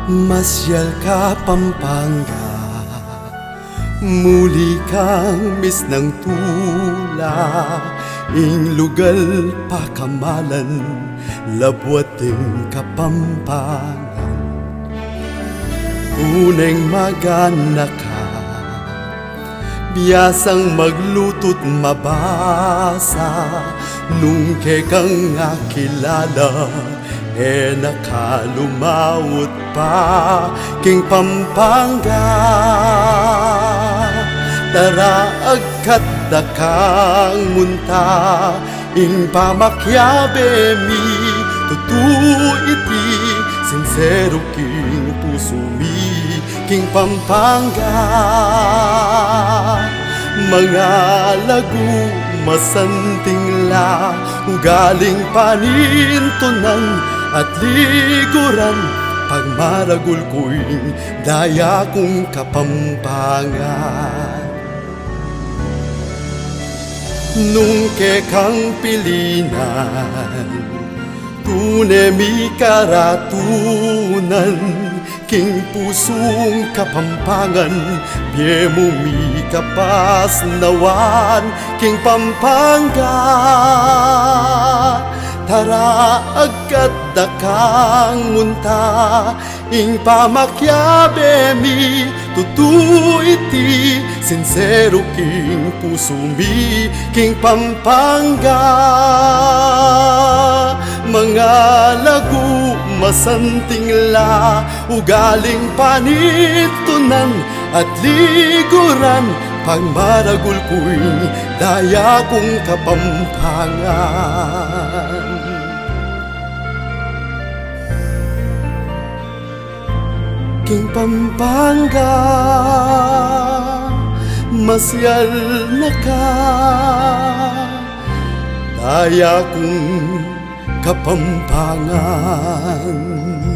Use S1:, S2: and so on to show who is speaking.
S1: Masyal ka Pampanga, muli kang mis ng tula, ing lugal pakamalan, labwating Kapampangan. Uneng magana ka, biyasang magluto't mabasa, nung kekang akilala, nakalumawot pa king Pampanga. Tara agkat dakang munta, ing pamakyabe mi, tutu iti, sincero king puso mi, king Pampanga. Mga lagu masanting la, ugaling panintunan at liguran, pagmaragul ko'y daya kong Kapampangan. Nung kekang pilinan, tunay mi karatunan, king pusong Kapampangan, biyemo mi kapas nawan, king Pampanga. Tara agkat dakang munta, ing pamakyabe mi, tutu iti, sincero king puso mi, king Pampanga. Mga lagu masanting la, ugaling panitunan at liguran, pagmaragul ko'y daya kong Kapampangan. King Pampanga, masyal na ka, daya kong Kapampangan.